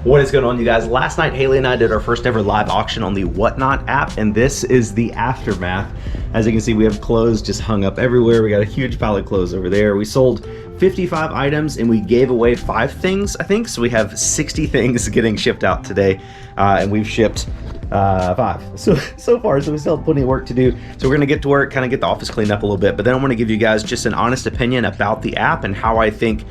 What is going on, you guys? Last night, Haley and I did our first ever live auction on the Whatnot app, and this is the aftermath. As you can see, we have clothes just hung up everywhere. We got a huge pile of clothes over there. We sold 55 items and we gave away 5 things, I think. So we have 60 things getting shipped out today, and we've shipped 5 so far, so we still have plenty of work to do. So we're gonna get to work, kind of get the office cleaned up a little bit, but then I want to give you guys just an honest opinion about the app and how I think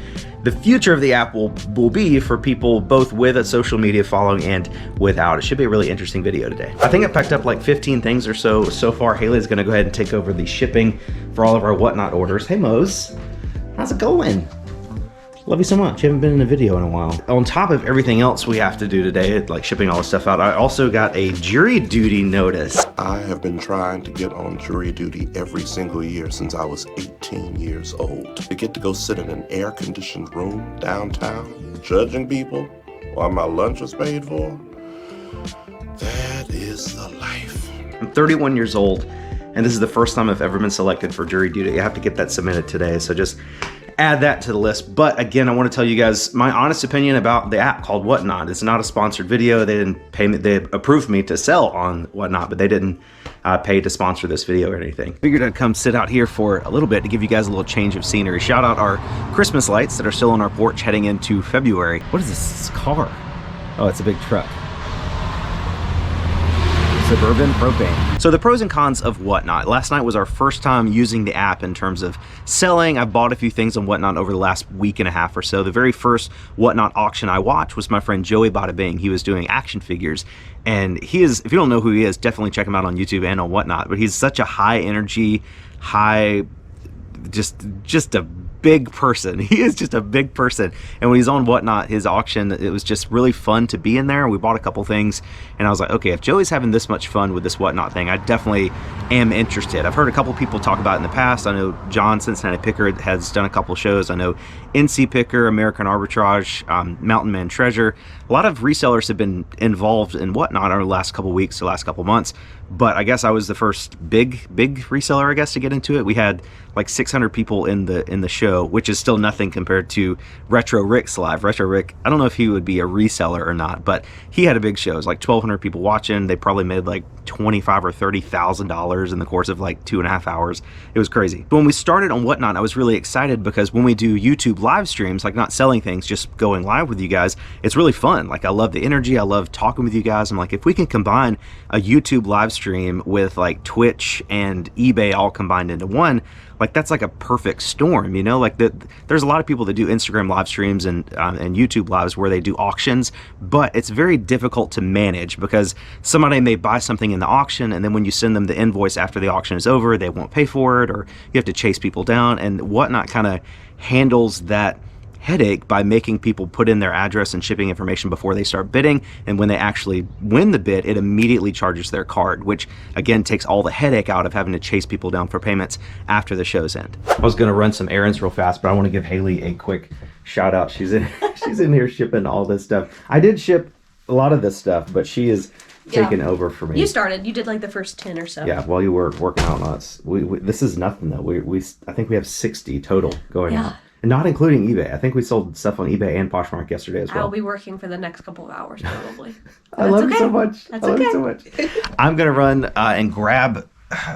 the future of the app will be for people both with a social media following and without. It should be a really interesting video today. I think I picked up like 15 things or so far. Haley's gonna go ahead and take over the shipping for all of our Whatnot orders. Hey Mose, how's it going? Love you so much. You haven't been in a video in a while. On top of everything else we have to do today, like shipping all this stuff out, I also got a jury duty notice. I have been trying to get on jury duty every single year since I was 18 years old. To get to go sit in an air-conditioned room downtown, judging people while my lunch was paid for, that is the life. I'm 31 years old, and this is the first time I've ever been selected for jury duty. I have to get that submitted today, so just add that to the list. But again, I want to tell you guys my honest opinion about the app called Whatnot. It's not a sponsored video. They didn't pay me. They approved me to sell on Whatnot, but they didn't pay to sponsor this video or anything. Figured I'd come sit out here for a little bit to give you guys a little change of scenery. Shout out our Christmas lights that are still on our porch heading into February. What is this car? Oh, it's a big truck. Suburban propane. So the pros and cons of Whatnot. Last night was our first time using the app in terms of selling. I've bought a few things on Whatnot over the last week and a half or so. The very first Whatnot auction I watched was my friend Joey Bada Bing. He was doing action figures, and he is, if you don't know who he is, definitely check him out on YouTube and on Whatnot. But he's such a high energy, just a big person. He is just a big person, and when he's on Whatnot, his auction, it was just really fun to be in there. We bought a couple things, and I was like, okay, if Joey's having this much fun with this Whatnot thing, I definitely am interested. I've heard a couple people talk about it in the past. I know John Cincinnati Picker has done a couple shows. I know NC Picker, American Arbitrage, Mountain Man Treasure. A lot of resellers have been involved in Whatnot over the last couple weeks, the last couple months, but I guess I was the first big reseller, I guess, to get into it. We had like 600 people in the show, which is still nothing compared to Retro Rick's live. Retro Rick, I don't know if he would be a reseller or not, but he had a big show. It was like 1,200 people watching. They probably made like $25,000 or $30,000 in the course of like 2.5 hours. It was crazy. But when we started on Whatnot, I was really excited because when we do YouTube live streams, like not selling things, just going live with you guys, it's really fun. Like I love the energy. I love talking with you guys. I'm like, if we can combine a YouTube live stream with like Twitch and eBay all combined into one, like that's like a perfect storm, you know? Like there's a lot of people that do Instagram live streams and YouTube lives where they do auctions, but it's very difficult to manage because somebody may buy something in the auction, and then when you send them the invoice after the auction is over, they won't pay for it, or you have to chase people down. And Whatnot kind of handles that headache by making people put in their address and shipping information before they start bidding, and when they actually win the bid, it immediately charges their card, which again takes all the headache out of having to chase people down for payments after the show's end. I was going to run some errands real fast, but I want to give Haley a quick shout out. She's in here shipping all this stuff. I did ship a lot of this stuff, but she is taken over for me. You started. You did like the first 10 or so. Yeah, while you were working out on us. This is nothing though. I think we have 60 total going on. And not including eBay. I think we sold stuff on eBay and Poshmark yesterday as well. I'll be working for the next couple of hours probably. I love you so much. That's I love you so much. I'm going to run and grab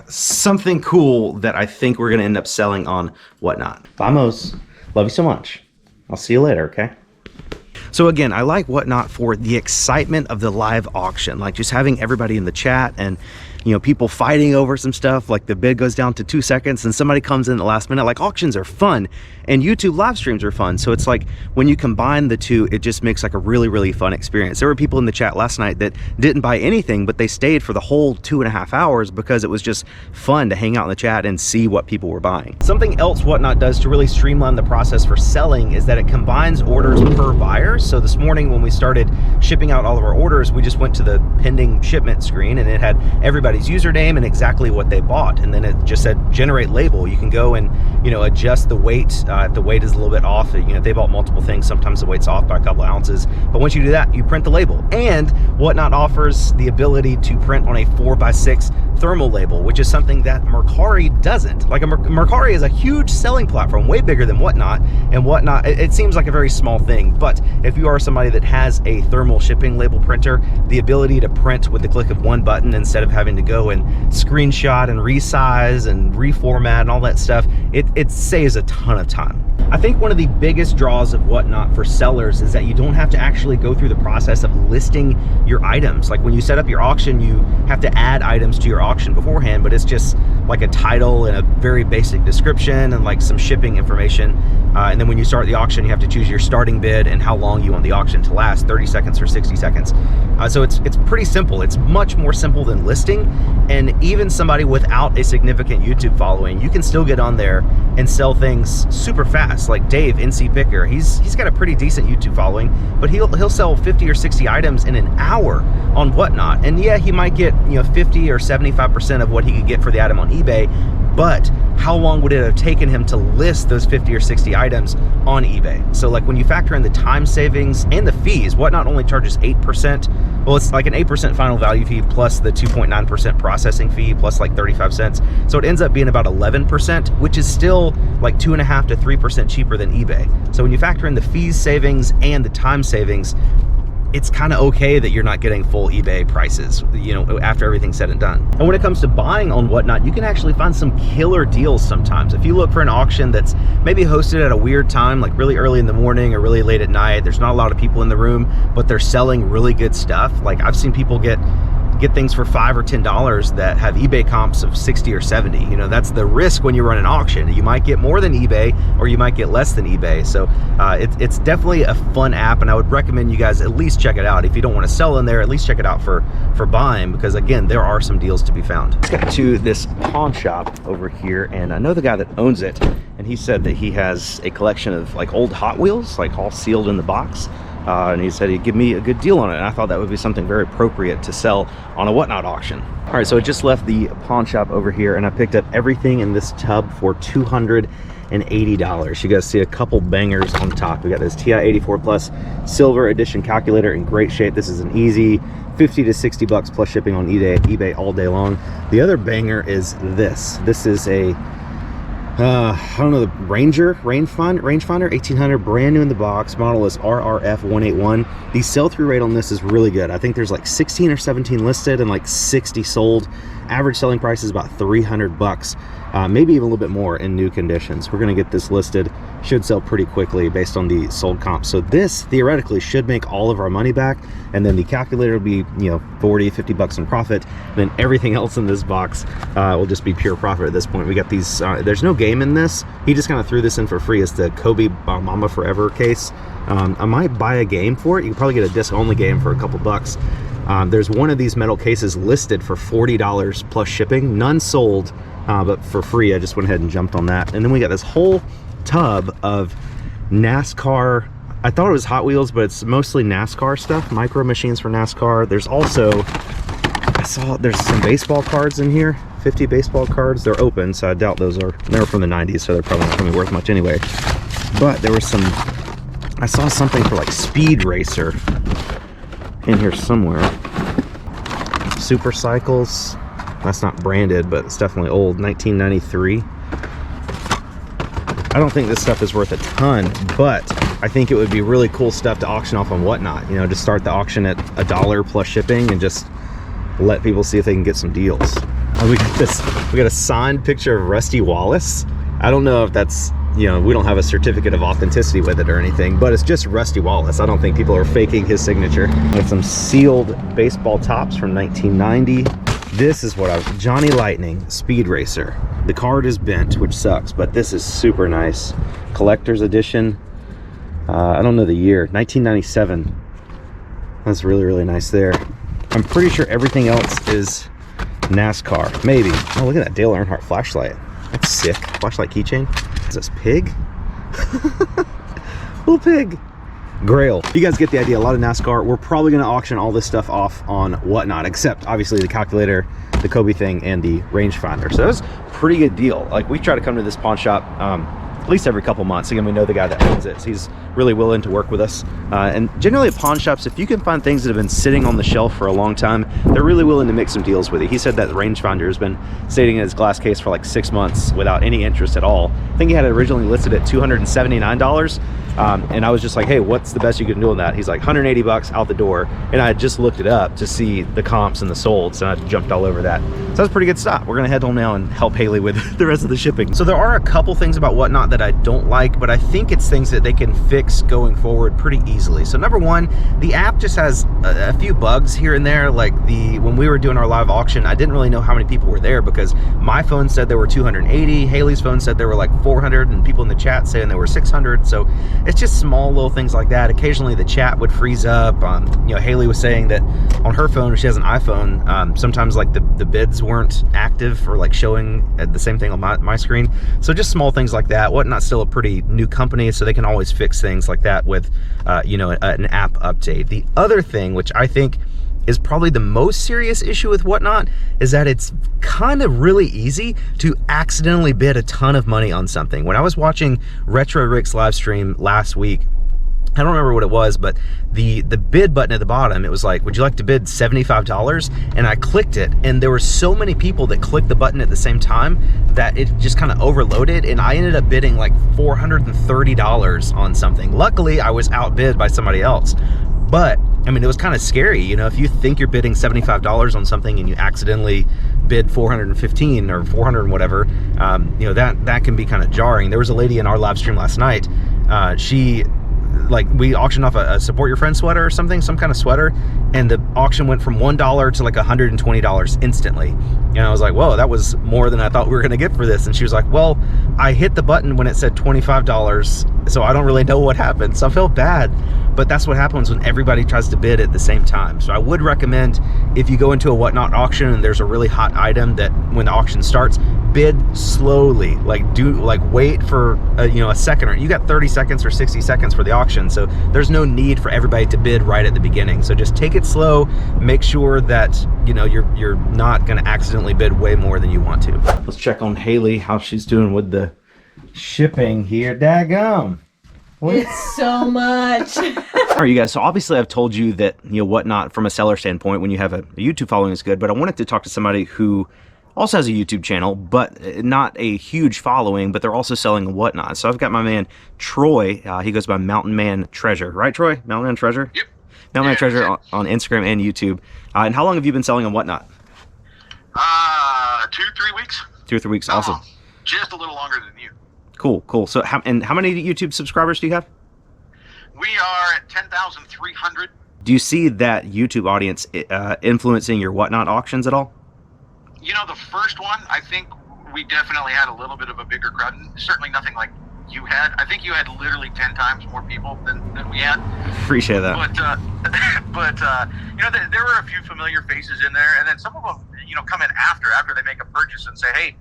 something cool that I think we're going to end up selling on Whatnot. Vamos. Love you so much. I'll see you later, okay? So again, I like Whatnot for the excitement of the live auction, like just having everybody in the chat and, you know, people fighting over some stuff, like the bid goes down to 2 seconds and somebody comes in at the last minute. Like auctions are fun and YouTube live streams are fun. So it's like when you combine the two, it just makes like a really fun experience. There were people in the chat last night that didn't buy anything, but they stayed for the whole 2.5 hours because it was just fun to hang out in the chat and see what people were buying. Something else Whatnot does to really streamline the process for selling is that it combines orders per buyer. So this morning when we started shipping out all of our orders, we just went to the pending shipment screen and it had everybody's username and exactly what they bought, and then it just said generate label. You can go and, you know, adjust the weight if the weight is a little bit off. You know, if they bought multiple things, sometimes the weight's off by a couple of ounces, but once you do that, you print the label. And Whatnot offers the ability to print on a 4x6 thermal label, which is something that Mercari doesn't. Like, Mercari is a huge selling platform, way bigger than Whatnot, and Whatnot, it seems like a very small thing, but if you are somebody that has a thermal shipping label printer, the ability to print with the click of one button instead of having to go and screenshot and resize and reformat and all that stuff, it saves a ton of time. I think one of the biggest draws of Whatnot for sellers is that you don't have to actually go through the process of listing your items. Like, when you set up your auction, you have to add items to your auction beforehand, but it's just like a title and a very basic description and like some shipping information. And then when you start the auction, you have to choose your starting bid and how long you want the auction to last, 30 seconds or 60 seconds. So it's pretty simple. It's much more simple than listing. And even somebody without a significant YouTube following, you can still get on there and sell things super fast. Like Dave, NC Picker, he's got a pretty decent YouTube following, but he'll sell 50 or 60 items in an hour on Whatnot. And yeah, he might get 50 or 75% of what he could get for the item on eBay, but how long would it have taken him to list those 50 or 60 items on eBay? So like, when you factor in the time savings and the fees, Whatnot only charges 8%. Well, it's like an 8% final value fee plus the 2.9% processing fee plus like 35 cents. So it ends up being about 11%, which is still like 2.5 to 3% cheaper than eBay. So when you factor in the fees savings and the time savings, it's kind of okay that you're not getting full eBay prices, after everything's said and done. And when it comes to buying on Whatnot, you can actually find some killer deals sometimes. If you look for an auction that's maybe hosted at a weird time, like really early in the morning or really late at night, there's not a lot of people in the room, but they're selling really good stuff. Like, I've seen people get things for $5 or $10 that have eBay comps of 60 or 70. That's the risk when you run an auction. You might get more than eBay or you might get less than eBay. So it's definitely a fun app, and I would recommend you guys at least check it out. If you don't want to sell in there, at least check it out for buying, because again, there are some deals to be found. Let's get to this pawn shop over here, and I know the guy that owns it, and he said that he has a collection of like old Hot Wheels, like all sealed in the box. And he said he'd give me a good deal on it, and I thought that would be something very appropriate to sell on a Whatnot auction. All right, so I just left the pawn shop over here, and I picked up everything in this tub for $280. You guys see a couple bangers on top. We got this TI 84 Plus Silver Edition calculator in great shape. This is an easy 50 to 60 bucks plus shipping on eBay all day long. The other banger is this. This is a I don't know, the rangefinder 1800, brand new in the box. Model is RRF 181. The sell-through rate on this is really good. I think there's like 16 or 17 listed and like 60 sold. Average selling price is about 300 bucks, maybe even a little bit more in new conditions. We're gonna get this listed. Should sell pretty quickly based on the sold comp. So this theoretically should make all of our money back, and then the calculator will be 40, 50 bucks in profit. And then everything else in this box will just be pure profit at this point. We got these, there's no game in this. He just kind of threw this in for free as the Kobe Mama Forever case. I might buy a game for it. You can probably get a disc only game for a couple bucks. There's one of these metal cases listed for $40 plus shipping, none sold, but for free. I just went ahead and jumped on that. And then we got this whole tub of NASCAR. I thought it was Hot Wheels, but it's mostly NASCAR stuff, micro machines for NASCAR. There's also, I saw there's some baseball cards in here, 50 baseball cards. They're open, so I doubt those are, they're from the 90s, so they're probably not gonna be worth much anyway. But there was some, I saw something for like Speed Racer in here somewhere. Super Cycles, that's not branded, but it's definitely old, 1993. I don't think this stuff is worth a ton, but I think it would be really cool stuff to auction off on Whatnot. Just start the auction at $1 plus shipping and just let people see if they can get some deals. Oh, we got a signed picture of Rusty Wallace. I don't know if that's, we don't have a certificate of authenticity with it or anything, but it's just Rusty Wallace. I don't think people are faking his signature. Got some sealed baseball tops from 1990. This is what Johnny Lightning Speed Racer. The card is bent, which sucks, but this is super nice. Collector's edition. I don't know the year, 1997. That's really, really nice there. I'm pretty sure everything else is NASCAR, maybe. Oh, look at that Dale Earnhardt flashlight. That's sick. Flashlight keychain. Is this pig? Little pig. Grail. You guys get the idea. A lot of NASCAR. We're probably going to auction all this stuff off on Whatnot, except obviously the calculator, the Kobe thing, and the rangefinder. So that was a pretty good deal. Like, we try to come to this pawn shop at least every couple months. Again, we know the guy that owns it, so he's really willing to work with us. And generally at pawn shops, if you can find things that have been sitting on the shelf for a long time, they're really willing to make some deals with you. He said that the rangefinder has been sitting in his glass case for like 6 months without any interest at all. I think he had it originally listed at $279. And I was just like, hey, what's the best you can do on that? He's like, 180 bucks out the door. And I had just looked it up to see the comps and the solds, and I jumped all over that. So that's a pretty good stop. We're gonna head home now and help Haley with the rest of the shipping. So there are a couple things about Whatnot that I don't like, but I think it's things that they can fix going forward pretty easily. So number one, the app just has a few bugs here and there. Like when we were doing our live auction, I didn't really know how many people were there because my phone said there were 280, Haley's phone said there were like 400, and people in the chat saying there were 600. So it's just small little things like that. Occasionally the chat would freeze up. You know, Haley was saying that on her phone, she has an iPhone, sometimes like the bids weren't active or like showing the same thing on my screen. So just small things like that. Whatnot's still a pretty new company, so they can always fix things like that with you know, an app update. The other thing, which I think is probably the most serious issue with Whatnot, is that it's kind of really easy to accidentally bid a ton of money on something. When I was watching Retro Rick's live stream last week, I don't remember what it was, but the bid button at the bottom, it was like, would you like to bid $75? And I clicked it, and there were so many people that clicked the button at the same time that it just kind of overloaded, and I ended up bidding like $430 on something. Luckily, I was outbid by somebody else. But I mean, it was kind of scary, you know, if you think you're bidding $75 on something and you accidentally bid 415 or 400 and whatever, you know, that can be kind of jarring. There was a lady in our live stream last night. We auctioned off a support your friend sweater or something, some kind of sweater, and the auction went from $1 to like $120 instantly. And I was like, whoa, that was more than I thought we were gonna get for this. And she was like, well, I hit the button when it said $25, so I don't really know what happened. So I felt bad, but that's what happens when everybody tries to bid at the same time. So I would recommend, if you go into a Whatnot auction and there's a really hot item, that when the auction starts, bid slowly. Wait for you know, a second, or you got 30 seconds or 60 seconds for the auction. So there's no need for everybody to bid right at the beginning. So just take it slow. Make sure that, you know, you're not going to accidentally bid way more than you want to. Let's check on Haley, how she's doing with the shipping here. Daggum. It's so much. All right, you guys, so obviously I've told you that, you know, Whatnot from a seller standpoint, when you have a YouTube following, is good, but I wanted to talk to somebody who also has a YouTube channel, but not a huge following, but they're also selling Whatnot. So I've got my man Troy. He goes by Mountain Man Treasure, right, Troy? Mountain Man Treasure. Yep. Mountain Man Treasure on Instagram and YouTube. And how long have you been selling on Whatnot? 2-3 weeks. 2 or 3 weeks. Awesome. Just a little longer than you. Cool. So how many YouTube subscribers do you have? We are at 10,300. Do you see that YouTube audience influencing your Whatnot auctions at all? You know, the first one, I think we definitely had a little bit of a bigger crowd. Certainly nothing like you had. I think you had literally 10 times more people than we had. Appreciate that. But you know, there were a few familiar faces in there, and then some of them, you know, come in after they make a purchase and say, hey,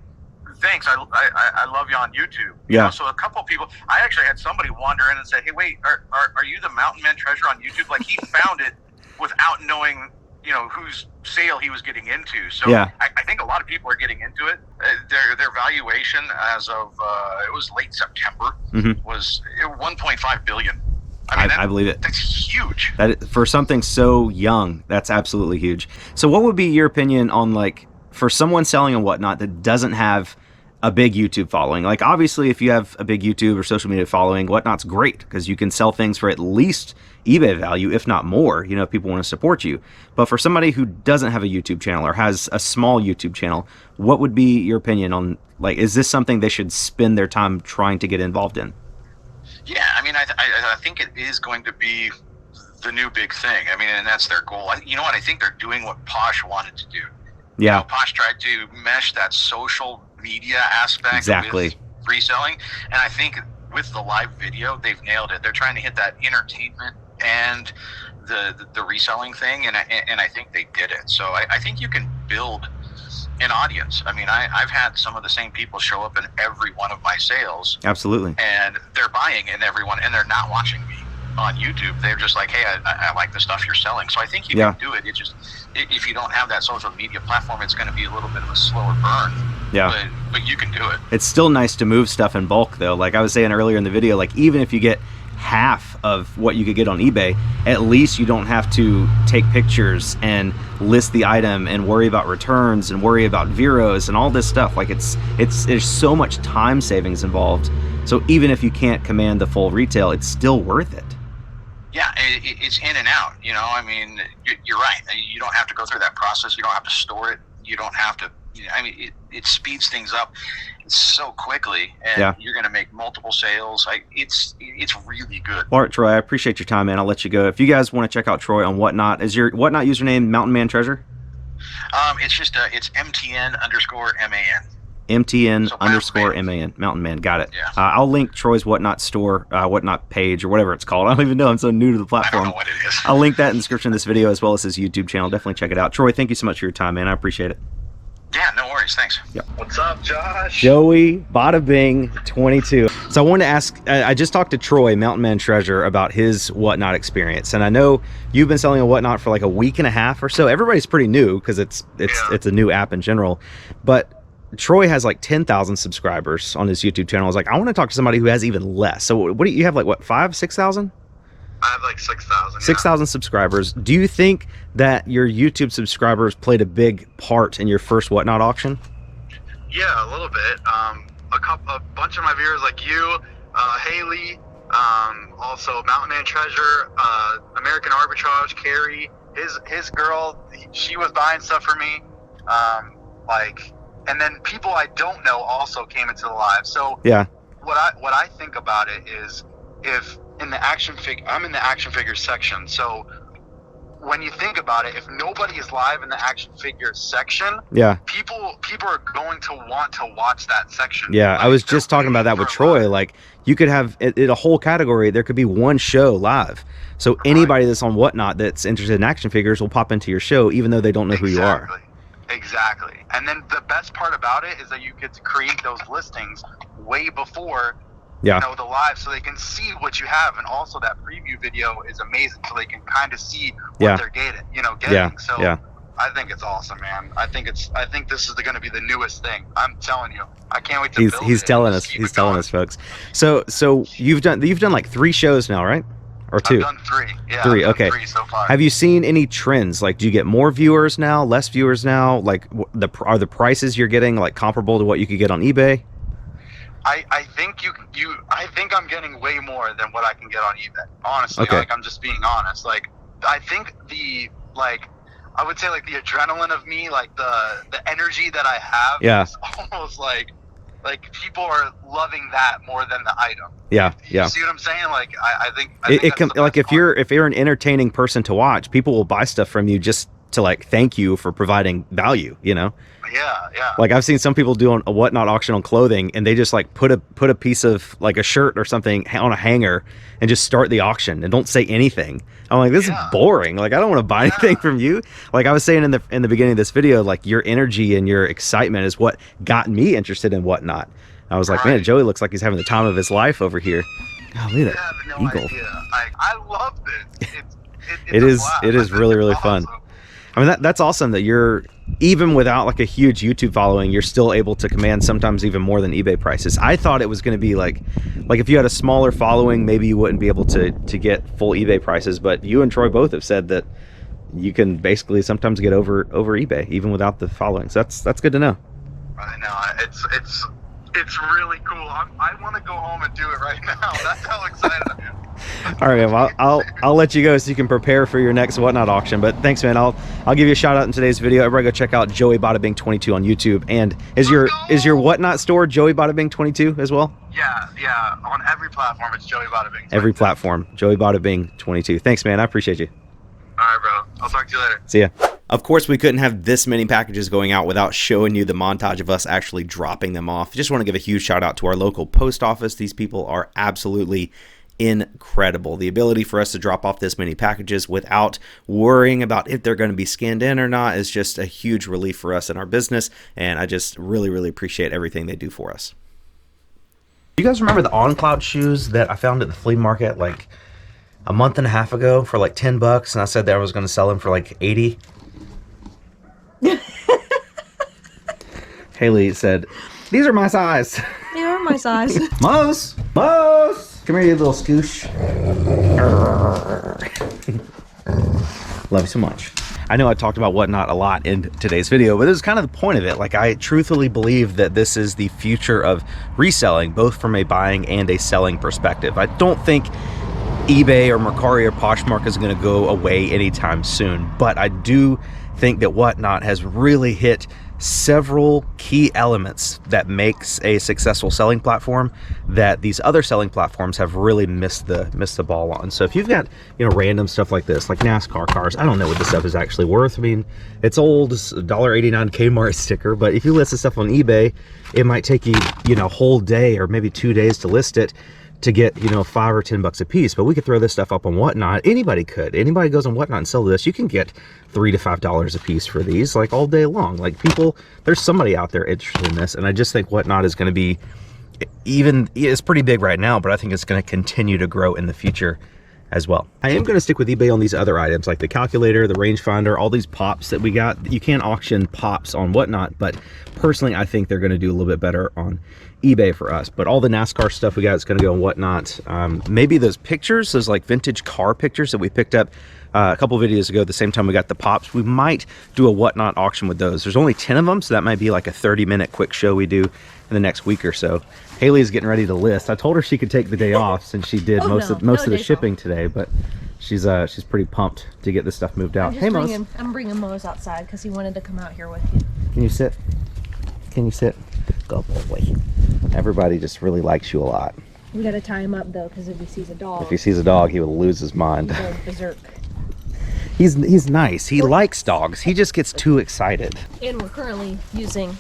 thanks, I love you on YouTube. Yeah. You know, so a couple people, I actually had somebody wander in and say, hey, wait, are you the Mountain Man Treasure on YouTube? Like, he found it without knowing, you know, whose sale he was getting into. So yeah. I think a lot of people are getting into it. Their valuation as of it was late September was 1.5 billion. I mean, I believe it. That's huge. For something so young, that's absolutely huge. So what would be your opinion on, like, for someone selling and Whatnot that doesn't have a big YouTube following? Like, obviously, if you have a big YouTube or social media following, Whatnot's great because you can sell things for at least eBay value, if not more, you know, if people want to support you. But for somebody who doesn't have a YouTube channel or has a small YouTube channel, what would be your opinion on, like, is this something they should spend their time trying to get involved in? Yeah, I mean, I think it is going to be the new big thing. I mean, and that's their goal. You know what? I think they're doing what Posh wanted to do. Yeah. You know, Posh tried to mesh that social media aspect with reselling, and I think with the live video, they've nailed it. They're trying to hit that entertainment and the reselling thing, and I think they did it. So I think you can build an audience. I mean, I've had some of the same people show up in every one of my sales. Absolutely. And they're buying in every one, and they're not watching me on YouTube. They're just like, hey, I like the stuff you're selling. So I think you can do it. It just, if you don't have that social media platform, it's going to be a little bit of a slower burn. Yeah. But you can do it. It's still nice to move stuff in bulk, though. Like I was saying earlier in the video, like even if you get half of what you could get on eBay, at least you don't have to take pictures and list the item and worry about returns and worry about Veros and all this stuff. Like there's so much time savings involved. So even if you can't command the full retail, it's still worth it. Yeah, it's in and out. You know, I mean, you're right. You don't have to go through that process. You don't have to store it. You don't have to. You know, I mean, it speeds things up so quickly, and you're going to make multiple sales. It's really good. All right, Troy, I appreciate your time, man. I'll let you go. If you guys want to check out Troy on Whatnot, is your Whatnot username Mountain Man Treasure? It's just it's MTN_MAN. MTN_MAN. Mountain Man. Got it. Yeah. I'll link Troy's Whatnot store, Whatnot page, or whatever it's called. I don't even know. I'm so new to the platform. I don't know what it is. I'll link that in the description of this video as well as his YouTube channel. Definitely check it out. Troy, thank you so much for your time, man. I appreciate it. Yeah, no worries. Thanks. Yep. What's up, Josh? Joey Bada Bing 22. So I wanted to ask, I just talked to Troy, Mountain Man Treasure, about his Whatnot experience. And I know you've been selling a Whatnot for like a week and a half or so. Everybody's pretty new because it's a new app in general. But Troy has like 10,000 subscribers on his YouTube channel. I was like, I want to talk to somebody who has even less. So what do you have, like what, 5,000, 6,000? I have like 6,000. 6,000 subscribers. Do you think that your YouTube subscribers played a big part in your first Whatnot auction? Yeah, a little bit. A bunch of my viewers like you, Haley, also Mountain Man Treasure, American Arbitrage, Carrie, his girl, she was buying stuff for me. And then people I don't know also came into the live. So yeah, what I think about it is, if I'm in the action figure section. So when you think about it, if nobody is live in the action figure section, people are going to want to watch that section. Yeah, I was just talking about that with Troy. Like, you could have a whole category. There could be one show live. So anybody that's on Whatnot that's interested in action figures will pop into your show, even though they don't know who you are. Exactly. And then the best part about it is that you get to create those listings way before the live, so they can see what you have. And also that preview video is amazing, so they can kind of see what they're getting. So I think it's awesome, man. I think this is going to be the newest thing. I'm telling you, I can't wait to build it. He's telling us, folks. So you've done like 3 shows now, right? Or 2? I've done 3. Yeah, 3. Okay. 3 so far. Have you seen any trends? Like, do you get more viewers now, less viewers now? Like, are the prices you're getting like comparable to what you could get on eBay? I think I think I'm getting way more than what I can get on eBay. Honestly, like, I'm just being honest. Like, I think I would say like the adrenaline of me, like the energy that I have is almost like people are loving that more than the item. Yeah. You see what I'm saying? Like, I think like if you're an entertaining person to watch, people will buy stuff from you just to like thank you for providing value, you know? Yeah. Like, I've seen some people do a Whatnot auction on clothing, and they just like put a piece of like a shirt or something on a hanger and just start the auction and don't say anything. I'm like, this is boring. Like, I don't want to buy anything from you. Like I was saying in the beginning of this video, like, your energy and your excitement is what got me interested in Whatnot. I was like, man, Joey looks like he's having the time of his life over here. Oh, look at that eagle. I love this. It is really, really fun. I mean, that's awesome that you're, even without like a huge YouTube following, you're still able to command sometimes even more than eBay prices. I thought it was going to be like if you had a smaller following, maybe you wouldn't be able to get full eBay prices. But you and Troy both have said that you can basically sometimes get over eBay even without the following. So that's good to know. I know, it's really cool. I want to go home and do it right now. That's how excited I am. All right, man. Well, I'll let you go so you can prepare for your next Whatnot auction. But thanks, man. I'll give you a shout out in today's video. Everybody go check out Joey Bada Bing 22 on YouTube. And is your Whatnot store Joey Bada Bing 22 as well? Yeah. On every platform, it's Joey Bada Bing 22. Every platform, Joey Bada Bing 22. Thanks, man. I appreciate you. All right, bro. I'll talk to you later. See ya. Of course, we couldn't have this many packages going out without showing you the montage of us actually dropping them off. Just want to give a huge shout out to our local post office. These people are absolutely incredible. The ability for us to drop off this many packages without worrying about if they're going to be scanned in or not is just a huge relief for us in our business, and I just really, really appreciate everything they do for us. You guys remember the OnCloud shoes that I found at the flea market like a month and a half ago for like $10, and I said that I was going to sell them for like 80? Haley said, these are my size. They are my size. Mose! Mose! Come here, you little scoosh. Love you so much. I know I talked about Whatnot a lot in today's video, but this is kind of the point of it. Like, I truthfully believe that this is the future of reselling, both from a buying and a selling perspective. I don't think eBay or Mercari or Poshmark is going to go away anytime soon, but I do think that Whatnot has really hit several key elements that makes a successful selling platform that these other selling platforms have really missed the ball on. So if you've got, you know, random stuff like this, like NASCAR cars, I don't know what this stuff is actually worth. I mean, it's old, it's a $1.89 Kmart sticker, but if you list this stuff on eBay, it might take you, you know, a whole day or maybe 2 days to list it to get, you know, $5 or $10 a piece. But we could throw this stuff up on Whatnot. Anybody could. Anybody goes on Whatnot and sell this, you can get $3 to $5 a piece for these, like, all day long. Like, people, there's somebody out there interested in this, and I just think Whatnot is going to be, even, it's pretty big right now, but I think it's going to continue to grow in the future as well. I am going to stick with eBay on these other items, like the calculator, the rangefinder, all these pops that we got. You can't auction pops on Whatnot, but personally, I think they're going to do a little bit better on eBay for us. But all the NASCAR stuff we got is going to go on Whatnot. Maybe those pictures, those like vintage car pictures that we picked up a couple videos ago, at the same time we got the pops, we might do a Whatnot auction with those. There's only 10 of them, so that might be like a 30-minute quick show we do in the next week or so. Haley's getting ready to list. I told her she could take the day off since she did most of the shipping today, but she's pretty pumped to get this stuff moved out. Hey, Mose. I'm bringing Mose outside because he wanted to come out here with you. Can you sit? Can you sit? Go boy. Everybody just really likes you a lot. We gotta tie him up though, because if he sees a dog. If he sees a dog, he will lose his mind. He goes berserk. He's nice. He likes dogs. He just gets too excited. And we're currently using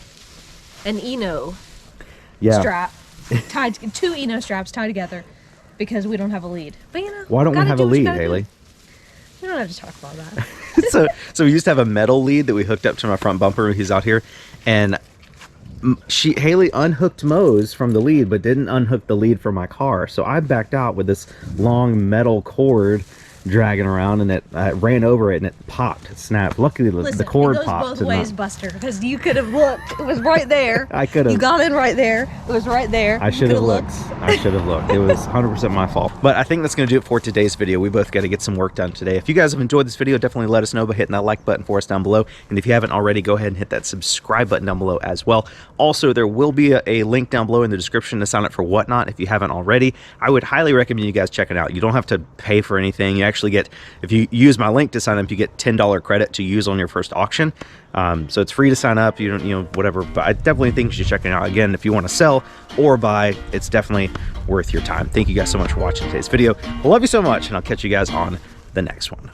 an Eno strap. Tied, 2 Eno straps tied together because we don't have a lead. But you know, why don't we have a lead, Haley? We don't have to talk about that. so we used to have a metal lead that we hooked up to my front bumper when he's out here, and Haley unhooked Mose from the lead but didn't unhook the lead from my car, so I backed out with this long metal cord dragging around, and it ran over it and it popped, it snapped. Luckily the cord popped. It goes both ways, Buster, because you could have looked. It was right there. I could have. You got in right there. It was right there. I should have looked. I should have looked. It was 100% my fault. But I think that's going to do it for today's video. We both got to get some work done today. If you guys have enjoyed this video, definitely let us know by hitting that like button for us down below. And if you haven't already, go ahead and hit that subscribe button down below as well. Also, there will be a link down below in the description to sign up for Whatnot if you haven't already. I would highly recommend you guys check it out. You don't have to pay for anything. You actually get, if you use my link to sign up, you get $10 credit to use on your first auction. So it's free to sign up. You don't, you know, whatever. But I definitely think you should check it out. Again, if you want to sell or buy, it's definitely worth your time. Thank you guys so much for watching today's video. I love you so much, and I'll catch you guys on the next one.